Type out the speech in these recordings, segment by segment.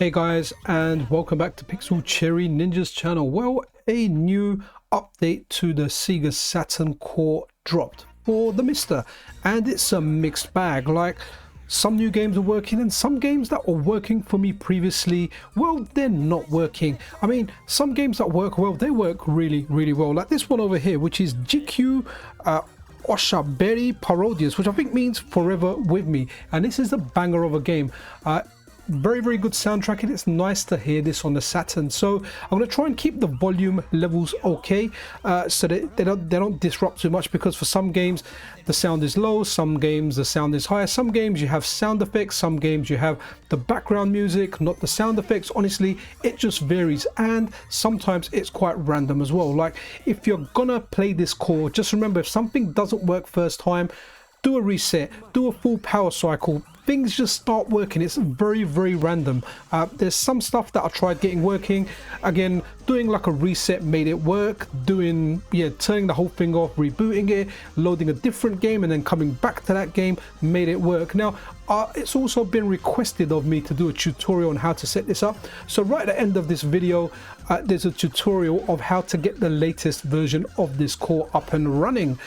Hey guys, and welcome back to Pixel Cherry Ninja's channel. Well, a new update to the Sega Saturn Core dropped for the MiSTer, and it's a mixed bag. Like, some new games are working and some games that were working for me previously, well, they're not working. I mean, some games that work well, they work really well. Like this one over here, which is GQ Oshaberi Parodius, which I think means forever with me, and this is a banger of a game. Very good soundtrack, and it's nice to hear this on the Saturn. So I'm going to try and keep the volume levels okay, so that they don't disrupt too much, because for some games the sound is low, some games the sound is higher, some games you have sound effects, some games you have the background music, not the sound effects. Honestly, it just varies, and sometimes it's quite random as well. Like, if you're gonna play this core, just remember, if something doesn't work first time, do a reset, do a full power cycle, things just start working. It's very random. There's some stuff that I tried getting working. Again, doing like a reset made it work. Turning the whole thing off, rebooting it, loading a different game, and then coming back to that game made it work. Now, it's also been requested of me to do a tutorial on how to set this up. So right at the end of this video, there's a tutorial of how to get the latest version of this core up and running,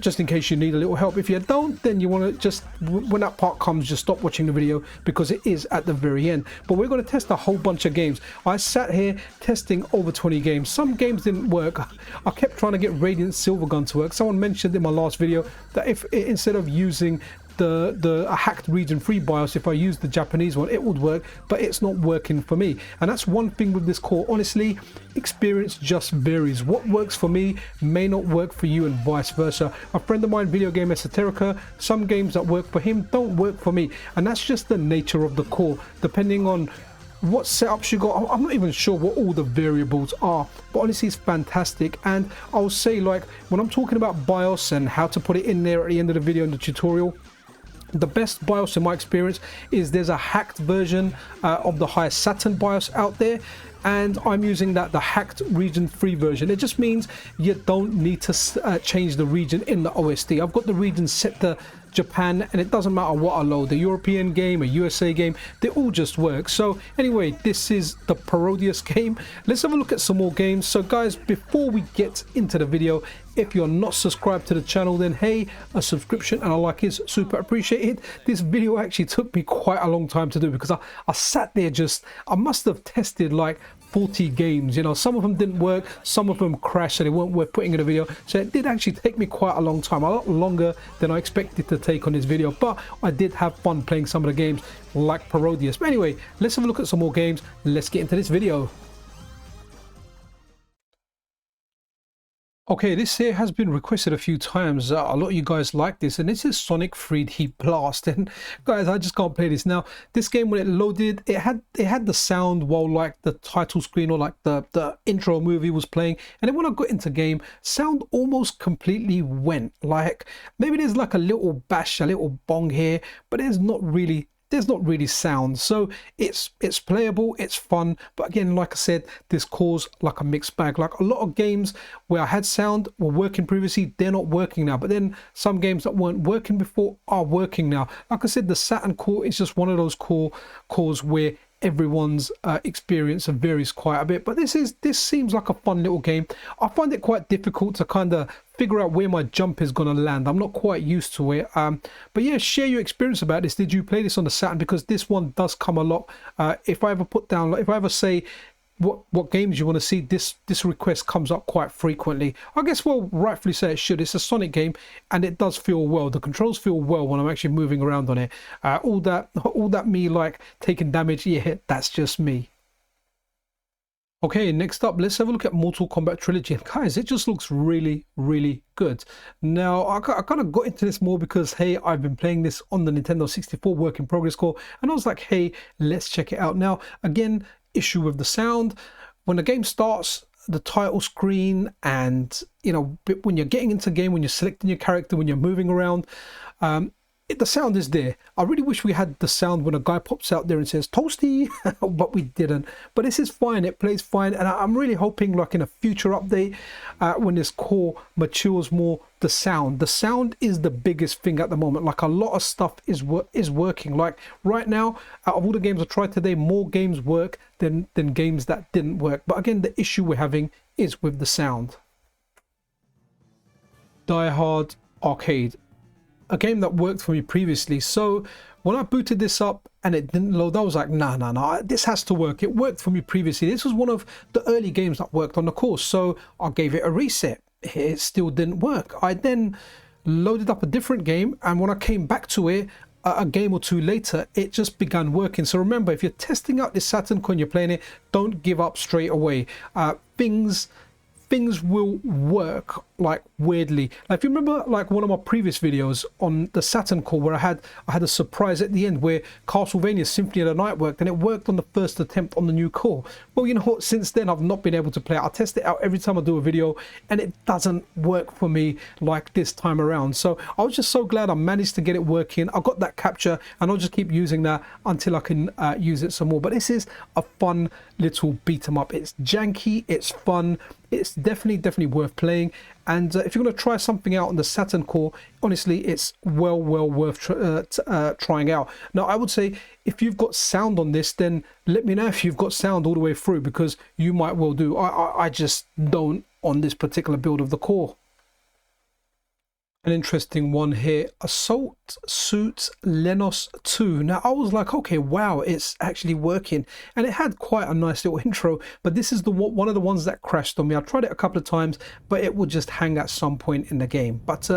just in case you need a little help. If you don't, then you want to just, when that part comes, just stop watching the video, because it is at the very end. But we're going to test a whole bunch of games. I sat here testing over 20 games. Some games didn't work. I kept trying to get Radiant Silvergun to work. Someone mentioned in my last video that if instead of using the hacked region 3 BIOS, if I use the Japanese one, it would work, but it's not working for me. And that's one thing with this core. Honestly, experience just varies. What works for me may not work for you, and vice versa. A friend of mine, Video Game Esoterica, some games that work for him don't work for me, and that's just the nature of the core, depending on what setups you got. I'm not even sure what all the variables are, but honestly, it's fantastic. And I'll say, like, when I'm talking about BIOS and how to put it in there at the end of the video in the tutorial, the best BIOS in my experience is there's a hacked version of the highest Saturn BIOS out there, and I'm using the hacked region 3 version. It just means you don't need to change the region in the OSD. I've got the region set to Japan, and it doesn't matter what I load, the European game, a USA game, they all just work. So anyway, this is the Parodius game. Let's have a look at some more games. So guys, before we get into the video, if you're not subscribed to the channel, then hey, a subscription and a like is super appreciated. This video actually took me quite a long time to do, because I sat there I must have tested like 40 games. You know, some of them didn't work, some of them crashed, so they weren't worth putting in a video. So it did actually take me quite a long time, a lot longer than I expected to take on this video, but I did have fun playing some of the games like Parodius. But anyway, let's have a look at some more games. Let's get into this video. Okay, this here has been requested a few times. A lot of you guys like this, and this is Sonic 3D Blast. And guys, I just can't play this. Now, this game, when it loaded, it had the sound while like the title screen or like the intro movie was playing, and then when I got into game, sound almost completely went. Like, maybe there's like a little bash, a little bong here, but there's not really sound. So it's playable, it's fun, but again, like I said, this core's like a mixed bag. Like, a lot of games where I had sound were working previously, they're not working now, but then some games that weren't working before are working now. Like I said, the Saturn Core is just one of those cores where everyone's experience varies quite a bit, but this seems like a fun little game. I find it quite difficult to kind of figure out where my jump is going to land. I'm not quite used to it, but yeah, share your experience about this. Did you play this on the Saturn? Because this one does come a lot. If I ever say what games you want to see, this request comes up quite frequently. I guess, well, rightfully say it should. It's a Sonic game, and it does feel well. The controls feel well when I'm actually moving around on it. All that me like taking damage, yeah, that's just me. Okay, next up, let's have a look at Mortal Kombat Trilogy. And guys, it just looks really good. Now, I kind of got into this more because, hey, I've been playing this on the Nintendo 64 work in progress core, and I was like, hey, let's check it out. Now, again, issue with the sound. When the game starts, the title screen, and, you know, when you're getting into the game, when you're selecting your character, when you're moving around, the sound is there. I really wish we had the sound when a guy pops out there and says toasty, but we didn't. But this is fine, it plays fine, and I'm really hoping like in a future update, when this core matures more, the sound is the biggest thing at the moment. Like a lot of stuff is working. Like right now, out of all the games I tried today, more games work than games that didn't work. But again, the issue we're having is with the sound. Die Hard Arcade, a game that worked for me previously. So when I booted this up and it didn't load, I was like, nah, this has to work. It worked for me previously. This was one of the early games that worked on the course, so I gave it a reset. It still didn't work. I then loaded up a different game, and when I came back to it a game or two later, it just began working. So remember, if you're testing out this Saturn Core and you're playing it, don't give up straight away. Things will work like weirdly. Like if you remember like one of my previous videos on the Saturn Core where I had a surprise at the end where Castlevania Symphony of the Night worked, and it worked on the first attempt on the new core. Well, you know what, since then I've not been able to play it. I test it out every time I do a video and it doesn't work for me like this time around. So I was just so glad I managed to get it working. I got that capture and I'll just keep using that until I can use it some more. But this is a fun little beat 'em up. It's janky, it's fun, it's definitely worth playing. And if you're going to try something out on the Saturn Core, honestly, it's well worth trying out. Now, I would say if you've got sound on this, then let me know if you've got sound all the way through, because you might well do. I just don't on this particular build of the core. An interesting one here, Assault Suit Lenos 2. Now I was like, okay, wow, it's actually working, and it had quite a nice little intro, but this is the one of the ones that crashed on me. I tried it a couple of times, but it would just hang at some point in the game. But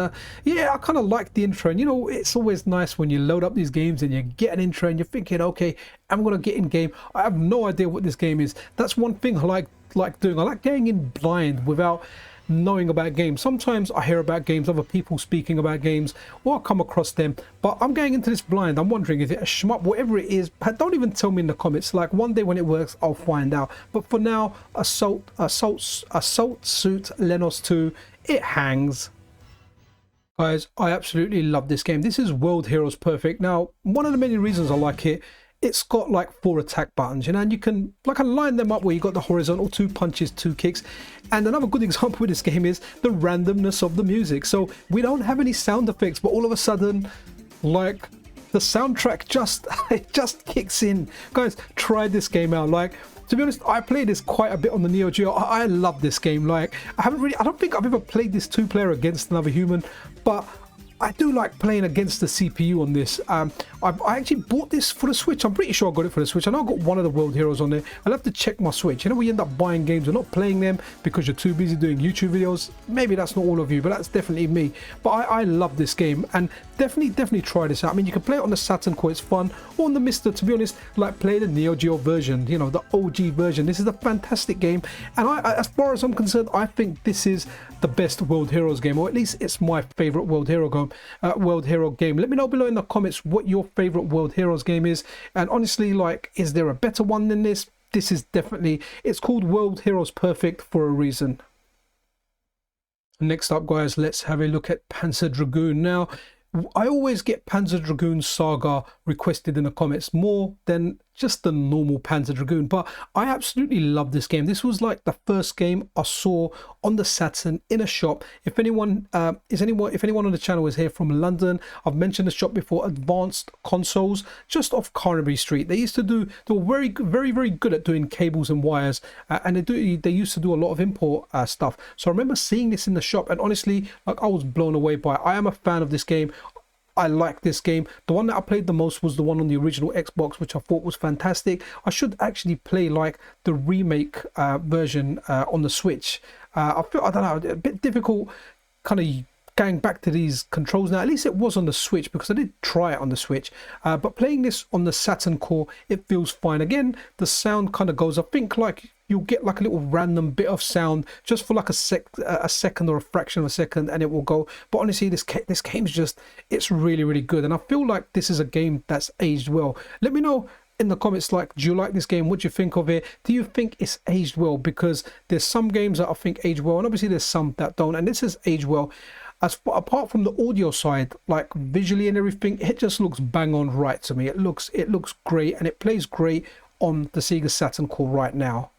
yeah, I kind of like the intro, and you know, it's always nice when you load up these games and you get an intro and you're thinking, okay, I'm gonna get in game. I have no idea what this game is. That's one thing I like doing. I like getting in blind without knowing about games. Sometimes I hear about games, other people speaking about games, or I come across them, but I'm going into this blind. I'm wondering, is it a shmup, whatever it is. Don't even tell me in the comments. Like one day when it works, I'll find out. But for now, Assault Suit Lenos 2, it hangs. Guys, I absolutely love this game. This is World Heroes Perfect. Now, one of the many reasons I like it, it's got like 4 attack buttons, you know, and you can like line them up where you got the horizontal 2 punches, 2 kicks. And another good example with this game is the randomness of the music. So we don't have any sound effects, but all of a sudden, like the soundtrack just kicks in. Guys, try this game out. Like, to be honest, I played this quite a bit on the Neo Geo. I love this game. Like, I don't think I've ever played this 2-player against another human, but I do like playing against the CPU on this. I actually bought this for the Switch. I'm pretty sure I got it for the Switch. I know I got one of the World Heroes on there. I'll have to check my Switch. You know, we end up buying games and not playing them because you're too busy doing YouTube videos. Maybe that's not all of you, but that's definitely me. But I love this game, and definitely try this out. I mean, you can play it on the Saturn Core, it's fun. Or on the MiSTer, to be honest, like play the Neo Geo version, you know, the OG version. This is a fantastic game, and as far as I'm concerned, I think this is the best World Heroes game, or at least it's my favorite World Hero game. Let me know below in the comments what your favorite World Heroes game is, and honestly, like, is there a better one than this? This is definitely, it's called World Heroes Perfect for a reason. Next up, guys, let's have a look at Panzer Dragoon. Now, I always get Panzer Dragoon Saga requested in the comments more than just the normal Panzer Dragoon, but I absolutely love this game. This was like the first game I saw on the Saturn in a shop. If anyone on the channel is here from London, I've mentioned the shop before, Advanced Consoles, just off Carnaby Street. They were very good at doing cables and wires, and they used to do a lot of import stuff. So I remember seeing this in the shop, and honestly, like, I was blown away by it. I am a fan of this game. I like this game. The one that I played the most was the one on the original Xbox, which I thought was fantastic. I should actually play like the remake version on the Switch. I don't know, a bit difficult kind of going back to these controls now. At least it was on the Switch, because I did try it on the Switch. But playing this on the Saturn Core, it feels fine. Again, the sound kind of goes, I think like you'll get like a little random bit of sound just for like a second or a fraction of a second, and it will go. But honestly, this game's just, it's really good, and I feel like this is a game that's aged well. Let me know in the comments, like, do you like this game? What do you think of it? Do you think it's aged well? Because there's some games that I think age well, and obviously there's some that don't, and this has aged well. apart from the audio side, like visually and everything, it just looks bang on right to me. It looks great, and it plays great on the Sega Saturn Core right now.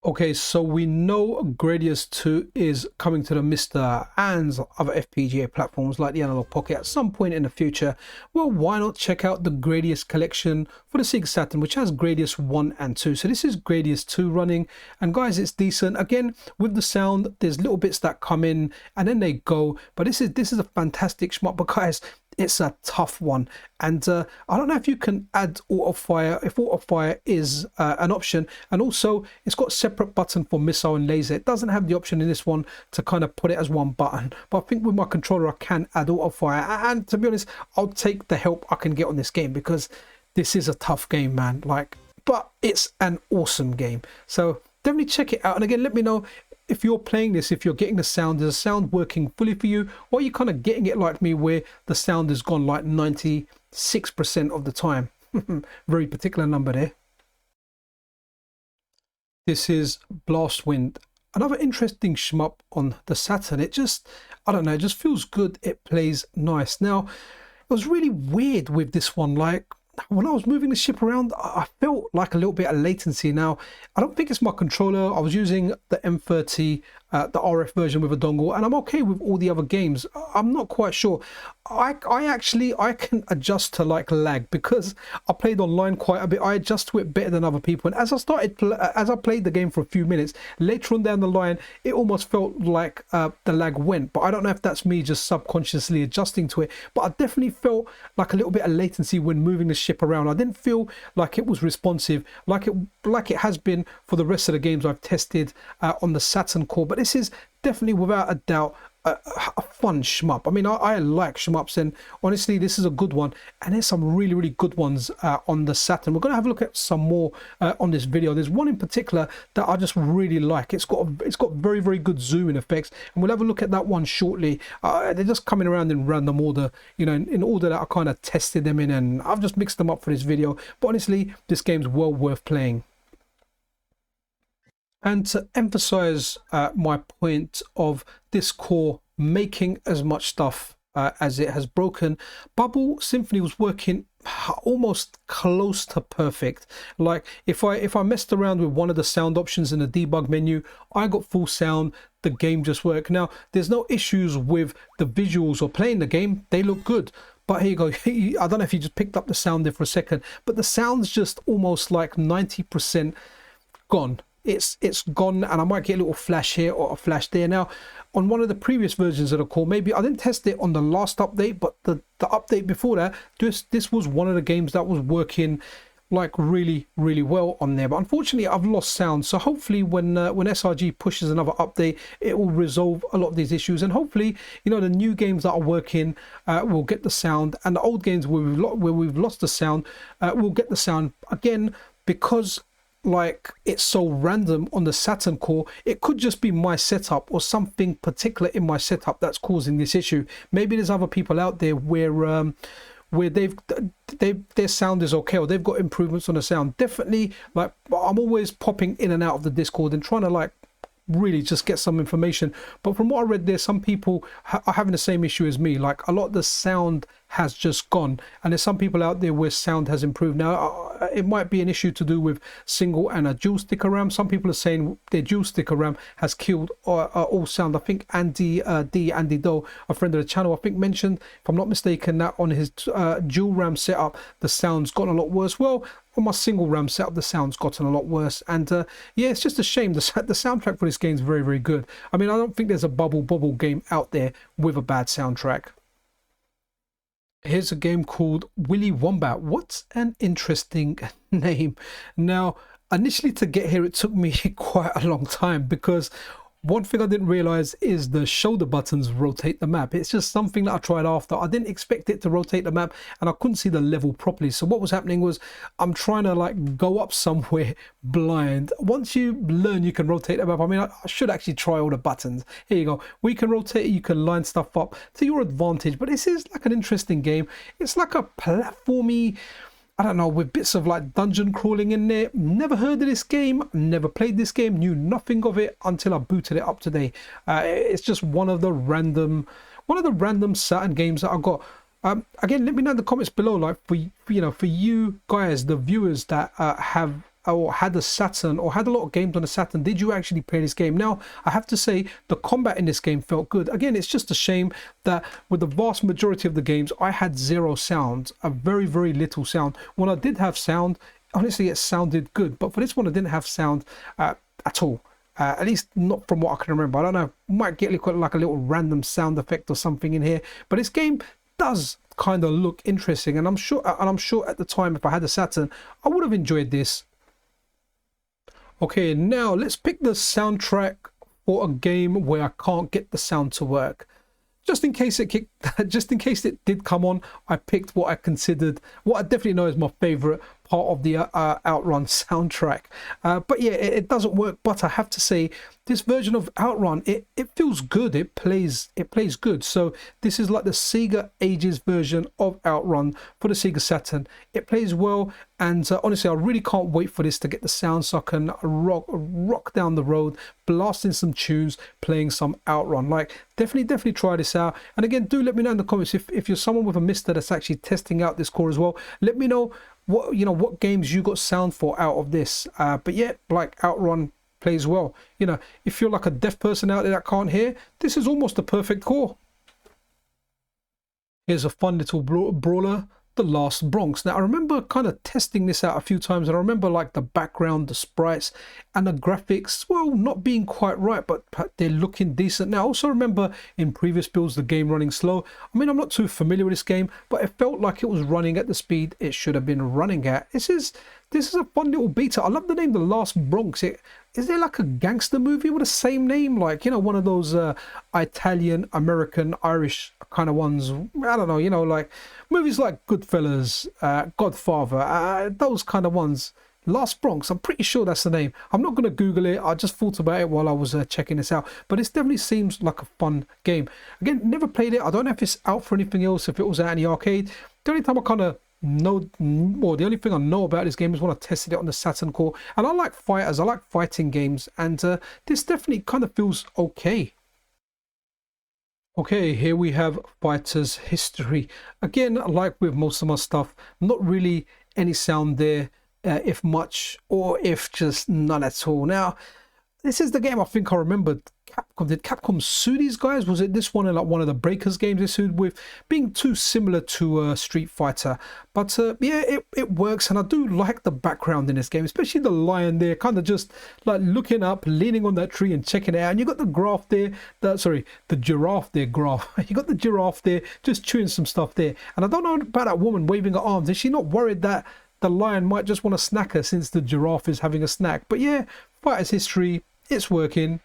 Okay, so we know Gradius 2 is coming to the MiSTer and other FPGA platforms like the Analog Pocket at some point in the future. Well, why not check out the Gradius collection for the Sega Saturn, which has Gradius 1 and 2. So this is Gradius 2 running, and guys, it's decent. Again, with the sound, there's little bits that come in and then they go, but this is a fantastic shmup. But guys, it's a tough one, and I don't know if you can add auto fire, if auto fire is an option, and also it's got a separate button for missile and laser. It doesn't have the option in this one to kind of put it as one button, but I think with my controller I can add auto fire, and to be honest, I'll take the help I can get on this game, because this is a tough game, man. Like, but it's an awesome game, so definitely check it out. And again, let me know if you're playing this, if you're getting the sound, is the sound working fully for you, or are you kind of getting it like me where the sound has gone like 96% of the time? Very particular number there. This is Blastwind, another interesting shmup on the Saturn. It just, I don't know, it just feels good. It plays nice. Now, it was really weird with this one. Like, when I was moving the ship around, I felt like a little bit of latency. Now, I don't think it's my controller. I was using the M30, the RF version with a dongle, and I'm okay with all the other games. I'm not quite sure. I can adjust to like lag, because I played online quite a bit. I adjust to it better than other people, and as I played the game for a few minutes, later on down the line, it almost felt like the lag went. But I don't know if that's me just subconsciously adjusting to it, but I definitely felt like a little bit of latency when moving the ship around. I didn't feel like it was responsive like it has been for the rest of the games I've tested on the Saturn Core. But this is definitely, without a doubt, a fun shmup. I mean, I like shmups, and honestly, this is a good one, and there's some really good ones on the Saturn. We're going to have a look at some more on this video. There's one in particular that I just really like. It's got very good zooming effects, and we'll have a look at that one shortly. They're just coming around in random order, you know, in order that I kind of tested them in, and I've just mixed them up for this video. But honestly, this game's well worth playing. And to emphasize my point of this core making as much stuff as it has broken, Bubble Symphony was working almost close to perfect. Like, if I messed around with one of the sound options in the debug menu, I got full sound. The game just worked. Now, there's no issues with the visuals or playing the game. They look good. But here you go. I don't know if you just picked up the sound there for a second, but the sound's just almost like 90% gone. It's gone, and I might get a little flash here or a flash there. Now, on one of the previous versions of the core, maybe I didn't test it on the last update, but the update before that, this was one of the games that was working like really well on there. But unfortunately, I've lost sound, so hopefully when SRG pushes another update, it will resolve a lot of these issues, and hopefully, you know, the new games that are working will get the sound, and the old games where we've lost the sound will get the sound again. Because like, it's so random on the Saturn Core, it could just be my setup or something particular in my setup that's causing this issue. Maybe there's other people out there where their sound is okay, or they've got improvements on the sound. Definitely, like, I'm always popping in and out of the Discord and trying to like really just get some information. But from what I read there, some people are having the same issue as me. Like, a lot of the sound has just gone, and there's some people out there where sound has improved. Now, it might be an issue to do with single and a dual sticker RAM. Some people are saying their dual sticker RAM has killed all sound. I think Andy Doe, a friend of the channel, I think mentioned, if I'm not mistaken, that on his dual RAM setup, the sound's gotten a lot worse. Well, on my single RAM setup, the sound's gotten a lot worse, and yeah, it's just a shame. The soundtrack for this game is very good. I mean, I don't think there's a bubble game out there with a bad soundtrack. Here's a game called Willy Wombat. What an interesting name. Now, initially to get here, it took me quite a long time, because one thing I didn't realize is the shoulder buttons rotate the map. It's just something that I tried after. I didn't expect it to rotate the map, and I couldn't see the level properly. So what was happening was, I'm trying to like go up somewhere blind. Once you learn you can rotate the map, I mean, I should actually try all the buttons. Here you go. We can rotate it. You can line stuff up to your advantage. But this is like an interesting game. It's like a platformy I don't know, with bits of like dungeon crawling in there. Never heard of this game, never played this game, knew nothing of it until I booted it up today. It's just one of the random Saturn games that I got. Again, let me know in the comments below, like for you guys, the viewers that have or had a Saturn or had a lot of games on a Saturn, did you actually play this game? Now, I have to say the combat in this game felt good. Again, it's just a shame that with the vast majority of the games, I had zero sound, a very, very little sound. When I did have sound, honestly, it sounded good. But for this one, I didn't have sound at all. At least not from what I can remember. I don't know, might get like a little random sound effect or something in here. But this game does kind of look interesting. And I'm sure at the time, if I had a Saturn, I would have enjoyed this. Okay, now let's pick the soundtrack for a game where I can't get the sound to work. Just in case it did come on, I picked what I definitely know is my favorite part of the Outrun soundtrack. But yeah, it doesn't work. But I have to say, this version of Outrun, it feels good. It plays good. So this is like the Sega Ages version of Outrun for the Sega Saturn. It plays well, and honestly, I really can't wait for this to get the sound so I can rock down the road, blasting some tunes, playing some Outrun. Like, definitely try this out. And again, do let me know in the comments if you're someone with a MiSTer that's actually testing out this core as well. Let me know what games you got sound for out of this. But yeah, like, Outrun plays well. If you're like a deaf person out there that can't hear, this is almost a perfect core. Here's a fun little brawler, The Last Bronx. Now, I remember kind of testing this out a few times, and I remember like the background, the sprites, and the graphics, well, not being quite right, but they're looking decent. Now, I also remember in previous builds the game running slow. I mean, I'm not too familiar with this game, but it felt like it was running at the speed it should have been running at. This is a fun little beta. I love the name, The Last Bronx. Is there like a gangster movie with the same name? Like, one of those Italian, American, Irish kind of ones. I don't know, like movies like Goodfellas, Godfather, those kind of ones. Last Bronx, I'm pretty sure that's the name. I'm not going to Google it. I just thought about it while I was checking this out. But it definitely seems like a fun game. Again, never played it. I don't know if it's out for anything else, if it was out in the arcade. The only time I kind of know, well, the only thing I know about this game is when I tested it on the Saturn Core. And I like fighters. I like fighting games. And this definitely kind of feels okay. Okay, here we have Fighter's History. Again, like with most of my stuff, not really any sound there. If much, or if just none at all. Now, this is the game I think I remembered. Did Capcom sue these guys? Was it this one, like one of the Breakers games they sued with, being too similar to Street Fighter? But yeah, it works, and I do like the background in this game, especially the lion there, kind of just like looking up, leaning on that tree and checking it out. And you got the graph there, the giraffe there, you got the giraffe there, just chewing some stuff there. And I don't know about that woman waving her arms. Is she not worried that the lion might just want to snack her since the giraffe is having a snack? But yeah, Fighter's History, it's working.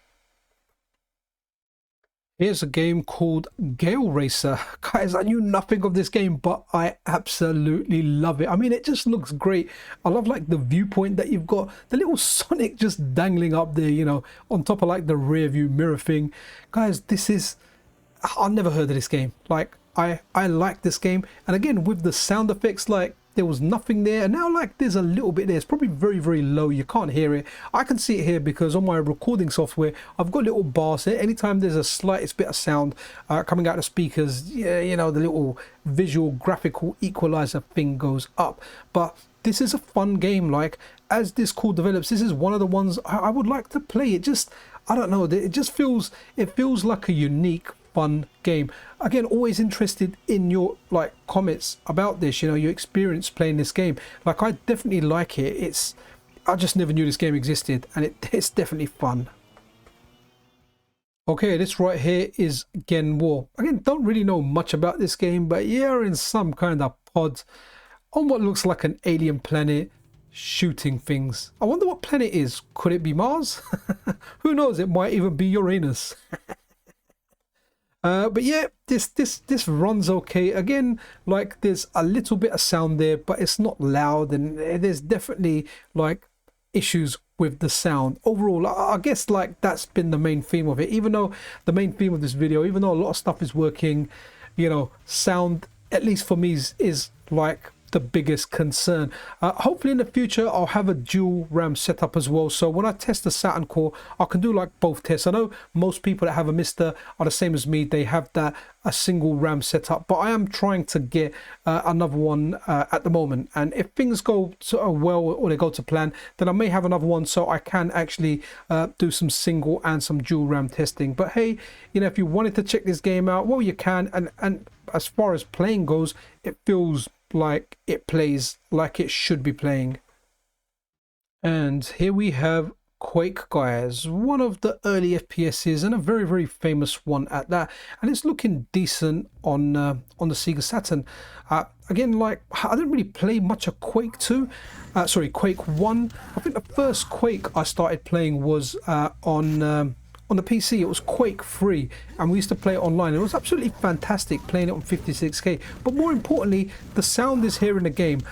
Here's a game called Gale Racer. Guys, I knew nothing of this game, but I absolutely love it. I mean, it just looks great. I love like the viewpoint that you've got, the little Sonic just dangling up there, on top of like the rear view mirror thing. Guys, I've never heard of this game. Like, I like this game. And again, with the sound effects, like, there was nothing there, and now like there's a little bit there. It's probably very, very low. You can't hear it. I can see it here because on my recording software I've got little bars there. Anytime there's a slightest bit of sound coming out of the speakers, yeah, the little visual graphical equalizer thing goes up. But this is a fun game. Like, as this core develops, this is one of the ones I would like to play. It just, I don't know, it just feels like a unique, fun game. Again, always interested in your like comments about this, your experience playing this game. Like, I definitely like it. I just never knew this game existed, and it's definitely fun. Okay, this right here is Gen War. Again, don't really know much about this game, but you're in some kind of pod on what looks like an alien planet, shooting things. I wonder what planet it is. Could it be Mars? Who knows, it might even be Uranus. But yeah, this runs okay. Again, like, there's a little bit of sound there, but it's not loud, and there's definitely like issues with the sound. Overall, I guess like that's been the main theme of it. Even though the main theme of this video, even though a lot of stuff is working, sound, at least for me, is like the biggest concern. Hopefully in the future I'll have a dual RAM setup as well, so when I test the Saturn Core I can do like both tests. I know most people that have a MiSTer are the same as me, they have that a single RAM setup, but I am trying to get another one at the moment, and if things go well or they go to plan, then I may have another one so I can actually do some single and some dual RAM testing. But hey, you know, if you wanted to check this game out, well, you can, and as far as playing goes, it feels like it plays like it should be playing. And here we have Quake, guys, one of the early FPSs and a very, very famous one at that, and it's looking decent on the Sega Saturn. Again, like, I didn't really play much of Quake 2, sorry, Quake 1. I think the first Quake I started playing was on the PC. It was Quake 3, and we used to play it online. It was absolutely fantastic playing it on 56K. But more importantly, the sound is here in the game.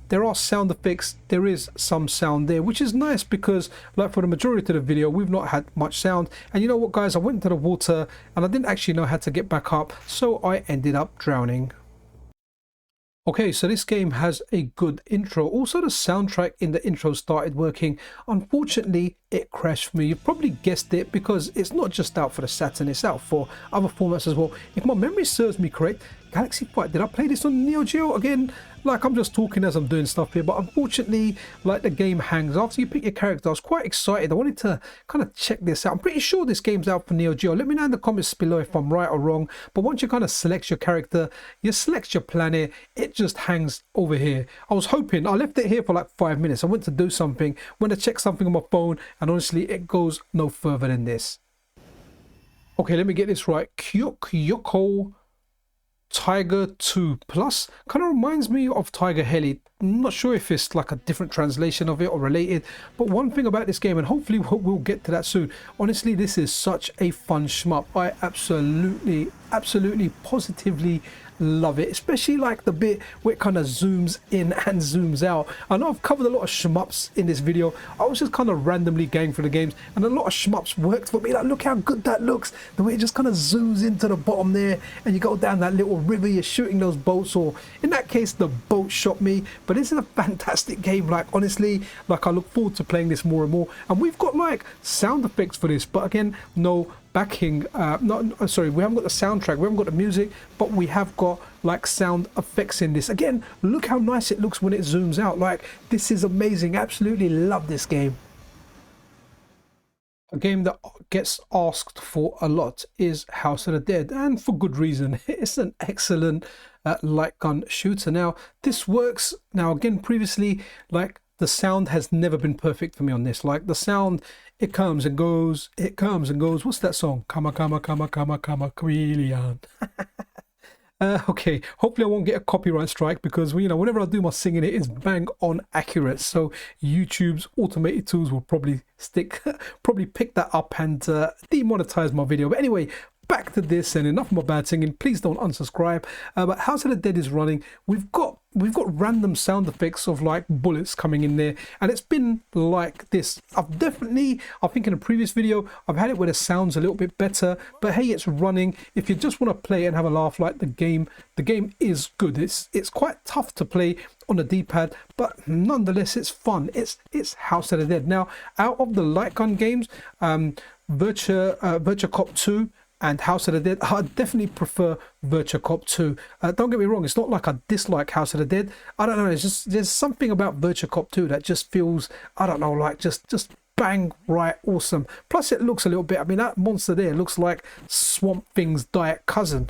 There are sound effects. There is some sound there, which is nice because, like, for the majority of the video, we've not had much sound. And you know what, guys? I went into the water and I didn't actually know how to get back up, so I ended up drowning. Okay, so this game has a good intro. Also, the soundtrack in the intro started working. Unfortunately, it crashed for me. You've probably guessed it because it's not just out for the Saturn, it's out for other formats as well. If my memory serves me correct, Galaxy Fight, did I play this on Neo Geo? Again, like, I'm just talking as I'm doing stuff here, but unfortunately, like, the game hangs. After you pick your character, I was quite excited. I wanted to kind of check this out. I'm pretty sure this game's out for Neo Geo. Let me know in the comments below if I'm right or wrong. But once you kind of select your character, you select your planet, it just hangs over here. I was hoping, I left it here for like 5 minutes. I went to do something, went to check something on my phone, and honestly, it goes no further than this. Okay, let me get this right. Kyoko Tiger 2 Plus kind of reminds me of Tiger Heli. I'm not sure if it's like a different translation of it or related, but one thing about this game, and hopefully we'll get to that soon, honestly, this is such a fun shmup. I absolutely positively love it, especially like the bit where it kind of zooms in and zooms out. I know I've covered a lot of shmups in this video. I was just kind of randomly going through the games, and a lot of shmups worked for me. Like, look how good that looks, the way it just kind of zooms into the bottom there, and you go down that little river, you're shooting those boats, or in that case the boat shot me. But this is a fantastic game. Like, honestly, like, I look forward to playing this more and more. And we've got like sound effects for this, but again, no backing, sorry, we haven't got the soundtrack, we haven't got the music, but we have got like sound effects in this. Again, look how nice it looks when it zooms out. Like, this is amazing. Absolutely love this game. A game that gets asked for a lot is House of the Dead, and for good reason. It's an excellent light gun shooter. Now, this works. Now, again, previously, like, the sound has never been perfect for me on this. Like, the sound, it comes and goes, it comes and goes. What's that song? Kama, kama, kama, kama, kama, chameleon. Okay, hopefully I won't get a copyright strike, because, you know, whenever I do my singing, it is bang on accurate. So YouTube's automated tools will probably pick that up and demonetize my video. But anyway, back to this, and enough of my bad singing. Please don't unsubscribe. But House of the Dead is running. We've got random sound effects of like bullets coming in there, and it's been like this. I think in a previous video I've had it where the sound's a little bit better, but hey, it's running. If you just want to play and have a laugh, like, the game is good. It's quite tough to play on the D-pad, but nonetheless it's fun. It's House of the Dead. Now, out of the light gun games, Virtua Cop 2 and House of the Dead, I definitely prefer Virtua Cop 2. Don't get me wrong, it's not like I dislike House of the Dead. I don't know, it's just, there's something about Virtua Cop 2 that just feels, I don't know, like just bang right awesome. Plus it looks a little bit, I mean, that monster there looks like Swamp Thing's diet cousin.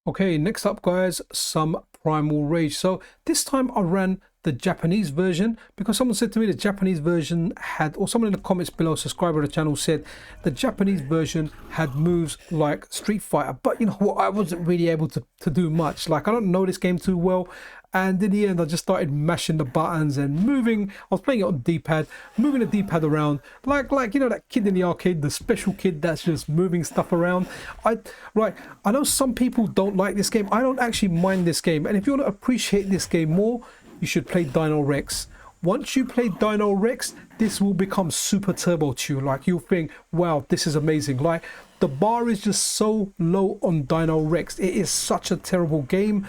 Okay, next up, guys, some Primal Rage. So this time I ran the Japanese version because someone said to me the Japanese version had, or someone in the comments below, a subscriber of the channel, said the Japanese version had moves like Street Fighter. But you know what, I wasn't really able to do much. Like, I don't know this game too well, and in the end I just started mashing the buttons and moving. I was playing it on D-pad, moving the D-pad around like you know, that kid in the arcade, the special kid that's just moving stuff around. I know some people don't like this game. I don't actually mind this game, and if you want to appreciate this game more, you should play Dino Rex. Once you play Dino Rex, this will become super turbo to you. Like, you'll think, wow, this is amazing. Like, the bar is just so low on Dino Rex. It is such a terrible game.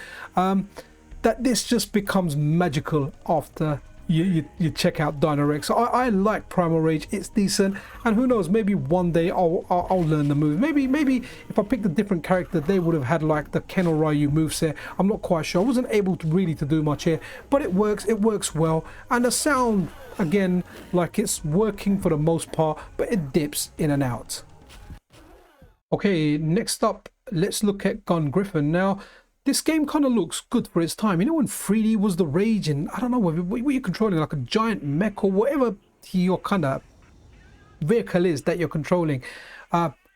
that this just becomes magical after you check out Dino-Rex. I like Primal Rage, it's decent, and who knows, maybe one day I'll learn the move. Maybe if I picked a different character, they would have had like the Ken or Ryu moveset. I'm not quite sure. I wasn't able to really do much here, but it works well, and the sound, again, like it's working for the most part, but it dips in and out. Okay, next up, let's look at Gun Griffin. Now, this game kind of looks good for its time. You know, when 3D was the rage, and I don't know what you're controlling, like a giant mech or whatever your kind of vehicle is that you're controlling.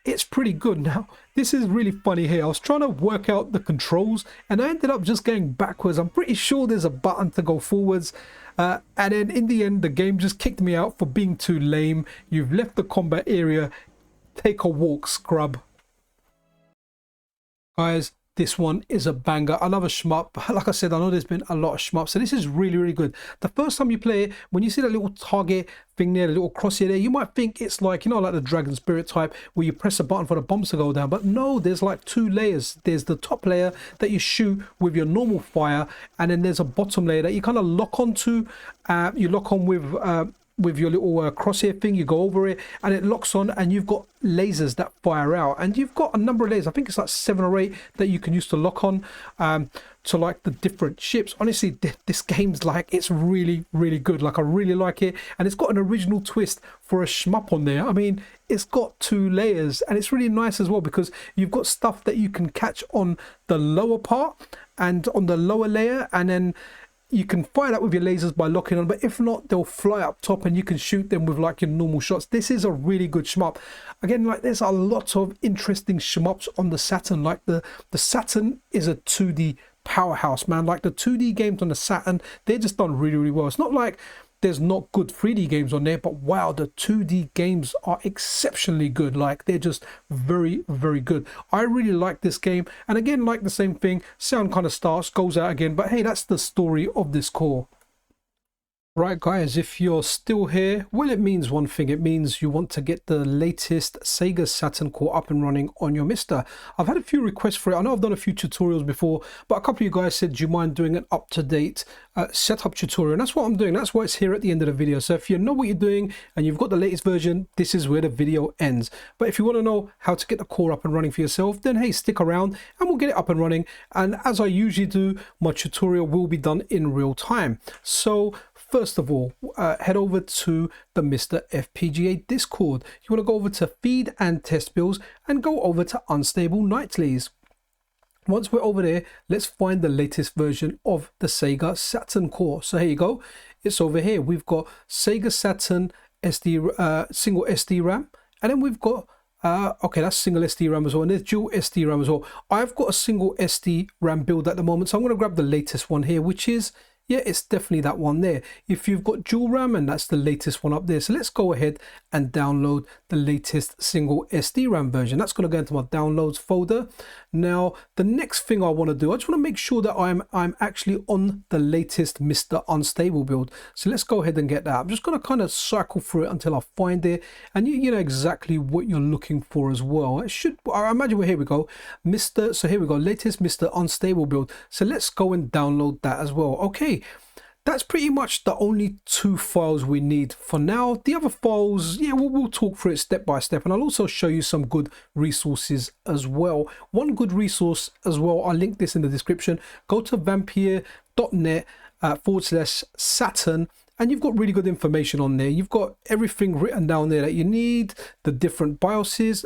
It's pretty good. Now, this is really funny here. I was trying to work out the controls, and I ended up just going backwards. I'm pretty sure there's a button to go forwards. And then in the end, the game just kicked me out for being too lame. You've left the combat area. Take a walk, scrub. Guys, this one is a banger. I love a shmup. Like I said, I know there's been a lot of shmups, so this is really good. The first time you play it, when you see that little target thing there, the little crosshair there, you might think it's like, you know, like the Dragon Spirit type where you press a button for the bombs to go down. But no, there's like two layers. There's the top layer that you shoot with your normal fire, and then there's a bottom layer that you kind of lock onto. You lock on with your little crosshair thing. You go over it and it locks on, and you've got lasers that fire out, and you've got a number of lasers. I think it's like 7 or 8 that you can use to lock on to like the different ships. Honestly, this game's like, it's really good. Like, I really like it, and it's got an original twist for a shmup on there. I mean, it's got 2 layers, and it's really nice as well because you've got stuff that you can catch on the lower part and on the lower layer, and then you can fire that with your lasers by locking on, but if not, they'll fly up top and you can shoot them with like your normal shots. This is a really good shmup. Again, like, there's a lot of interesting shmups on the Saturn. Like the Saturn is a 2D powerhouse, man. Like the 2D games on the Saturn, they're just done really well. It's not like there's not good 3D games on there, but wow, the 2D games are exceptionally good. Like, they're just very good. I really like this game, and again, like the same thing, sound kind of starts, goes out again, but hey, that's the story of this core. Right guys, if you're still here, well, it means one thing. It means you want to get the latest Sega Saturn Core up and running on your MiSTer. I've had a few requests for it. I know I've done a few tutorials before, but a couple of you guys said, do you mind doing an up-to-date setup tutorial? And that's what I'm doing. That's why it's here at the end of the video. So if you know what you're doing and you've got the latest version, this is where the video ends. But if you want to know how to get the core up and running for yourself, then hey, stick around and we'll get it up and running. And as I usually do, my tutorial will be done in real time. So first of all, head over to the MiSTer FPGA Discord. You want to go over to feed and test builds and go over to unstable nightlies. Once we're over there, let's find the latest version of the Sega Saturn Core. So here you go. It's over here. We've got Sega Saturn SD single SD RAM, and then we've got okay, that's single SD RAM as well, and there's dual SD RAM as well. I've got a single SD RAM build at the moment, so I'm going to grab the latest one here, which is, yeah, it's definitely that one there. If you've got dual RAM, and that's the latest one up there. So let's go ahead and download the latest single SD RAM version. That's going to go into my downloads folder. Now, the next thing I want to do, I just want to make sure that I'm actually on the latest MiSTer Unstable build. So let's go ahead and get that. I'm just going to kind of cycle through it until I find it, and you know exactly what you're looking for as well. It should, I imagine, well, here we go, MiSTer. So here we go, latest MiSTer Unstable build. So let's go and download that as well. Okay, that's pretty much the only 2 files we need for now. The other files, yeah, we'll talk through it step by step, and I'll also show you some good resources as well. One good resource as well, I'll link this in the description. Go to vampier.net /Saturn, and you've got really good information on there. You've got everything written down there that you need, the different BIOSes,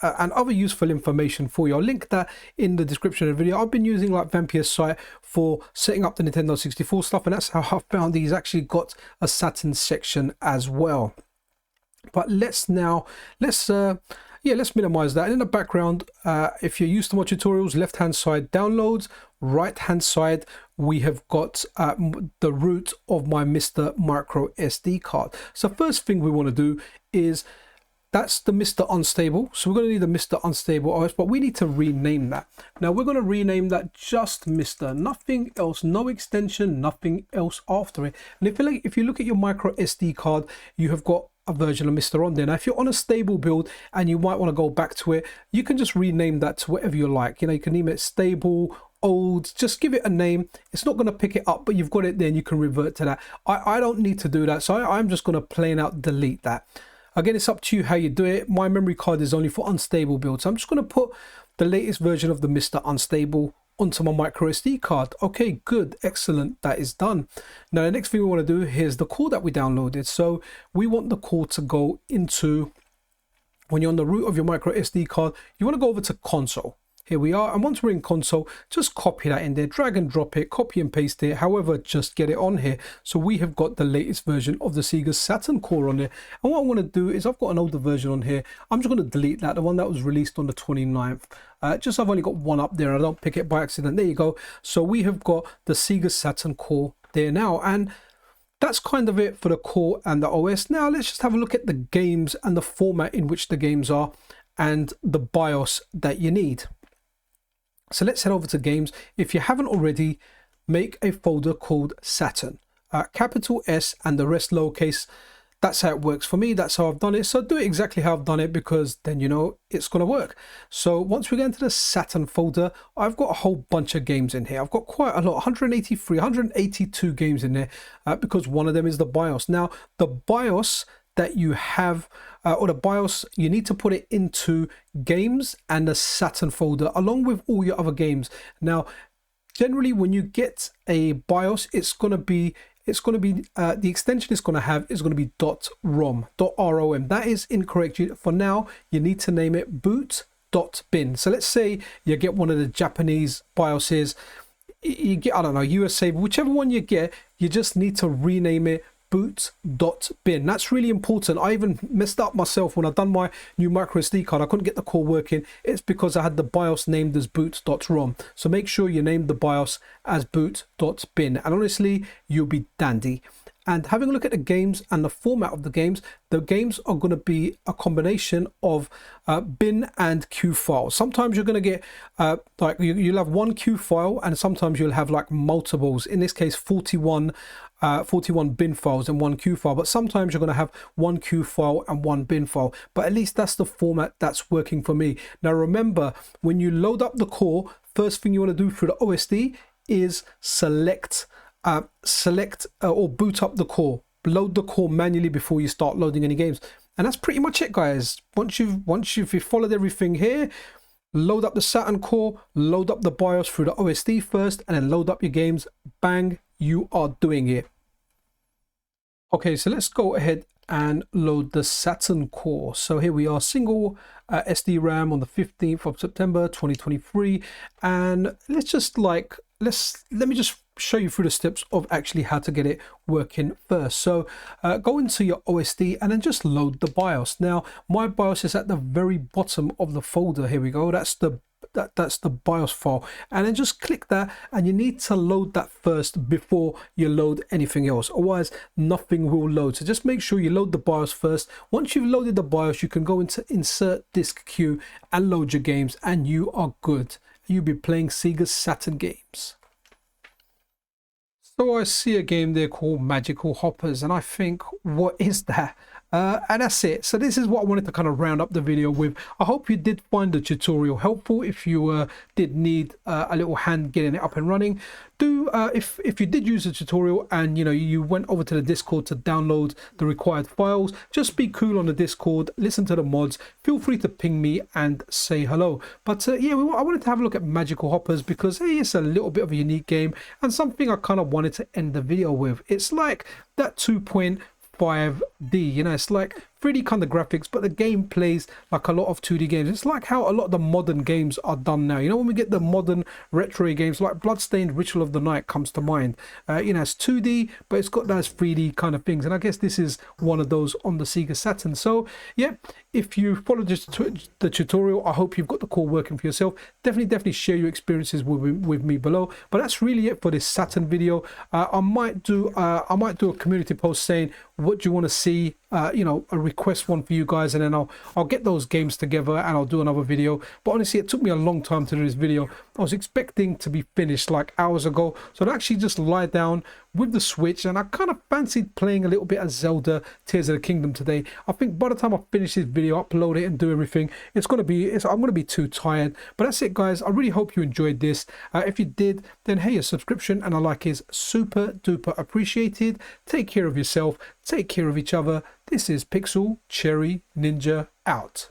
and other useful information for you. I'll link that in the description of the video. I've been using like Vampier's site for setting up the Nintendo 64 stuff, and that's how I found he's actually got a Saturn section as well. But let's minimize that. And in the background, if you're used to my tutorials, left hand side downloads, right hand side we have got the root of my MiSTer micro SD card. So first thing we want to do is, that's the MiSTer Unstable. So we're going to need the MiSTer Unstable OS, but we need to rename that. Now we're going to rename that just MiSTer, nothing else, no extension, nothing else after it. And if you look at your micro SD card, you have got a version of MiSTer on there. Now if you're on a stable build and you might want to go back to it, you can just rename that to whatever you like. You know, you can name it stable old, just give it a name. It's not going to pick it up, but you've got it there and you can revert to that. I don't need to do that, so I'm just going to plain out delete that. Again, it's up to you how you do it. My memory card is only for unstable builds. I'm just going to put the latest version of the MiSTer Unstable onto my micro SD card. Okay, good, excellent, that is done. Now the next thing we want to do, here's the core that we downloaded. So we want the core to go into, when you're on the root of your micro SD card, you want to go over to console. Here we are, and once we're in console, just copy that in there, drag and drop it, copy and paste it, however, just get it on here. So we have got the latest version of the Sega Saturn Core on there. And what I want to do is, I've got an older version on here. I'm just going to delete that, the one that was released on the 29th. Just I've only got one up there, I don't pick it by accident. There you go. So we have got the Sega Saturn Core there now, and that's kind of it for the core and the OS. Now let's just have a look at the games and the format in which the games are and the BIOS that you need. So let's head over to games. If you haven't already, make a folder called Saturn, capital S and the rest lowercase. That's how it works for me. That's how I've done it. So do it exactly how I've done it, because then you know it's going to work. So once we get into the Saturn folder, I've got a whole bunch of games in here. I've got quite a lot, 183, 182 games in there, because one of them is the BIOS. Now the BIOS that you have, or the BIOS, you need to put it into games and the Saturn folder along with all your other games. Now generally when you get a BIOS, it's going to be the extension it's going to have is going to be .rom. That is incorrect. For now you need to name it boot.bin. So let's say you get one of the Japanese BIOSes, you get, I don't know, USA, whichever one you get, you just need to rename it boot.bin. That's really important. I even messed up myself when I done my new micro SD card. I couldn't get the core working. It's because I had the BIOS named as boot.rom. So make sure you name the BIOS as boot.bin, and honestly you'll be dandy. And having a look at the games and the format of the games are going to be a combination of bin and Q files. Sometimes you're going to get like you'll have one Q file, and sometimes you'll have like multiples. In this case 41 bin files and one Q file, but sometimes you're going to have one Q file and one bin file. But at least that's the format that's working for me. Now remember, when you load up the core, first thing you want to do through the OSD is select or boot up the core. Load the core manually before you start loading any games, and that's pretty much it, guys. Once you've followed everything here, load up the Saturn Core, load up the BIOS through the OSD first, and then load up your games. Bang, you are doing it. Okay, so let's go ahead and load the Saturn Core. So here we are, single SD RAM on the 15th of September 2023, and let me just show you through the steps of actually how to get it working first. So go into your OSD and then just load the BIOS. Now my BIOS is at the very bottom of the folder. Here we go. That's the BIOS file, and then just click that, and you need to load that first before you load anything else, otherwise nothing will load. So just make sure you load the BIOS first. Once you've loaded the BIOS, you can go into insert disk queue and load your games, and you are good. You'll be playing Sega Saturn games. So I see a game there called Magical Hoppers, and I think, what is that? And that's it. So this is what I wanted to kind of round up the video with. I hope you did find the tutorial helpful. If you did need a little hand getting it up and running, if you did use the tutorial and you went over to the Discord to download the required files, just be cool on the Discord, listen to the mods, feel free to ping me and say hello. But yeah, I wanted to have a look at Magical Hoppers because hey, it's a little bit of a unique game and something I kind of wanted to end the video with. It's like that 2.5D, it's like 3D kind of graphics, but the game plays like a lot of 2D games. It's like how a lot of the modern games are done now. When we get the modern retro games like Bloodstained Ritual of the Night comes to mind. It's 2D, but it's got those 3D kind of things, and I guess this is one of those on the Sega Saturn. So yeah, if you followed the tutorial, I hope you've got the core working for yourself. Definitely share your experiences with me below. But that's really it for this Saturn video. I might do a community post saying what do you want to see, a request one for you guys, and then I'll get those games together and I'll do another video. But honestly, it took me a long time to do this video. I was expecting to be finished like hours ago, so I'd actually just lie down with the Switch, and I kind of fancied playing a little bit of Zelda Tears of the Kingdom today. I think by the time I finish this video, upload it and do everything, I'm going to be too tired. But that's it, guys. I really hope you enjoyed this. If you did, then hey, a subscription and a like is super duper appreciated. Take care of yourself, take care of each other. This is Pixel Cherry Ninja out.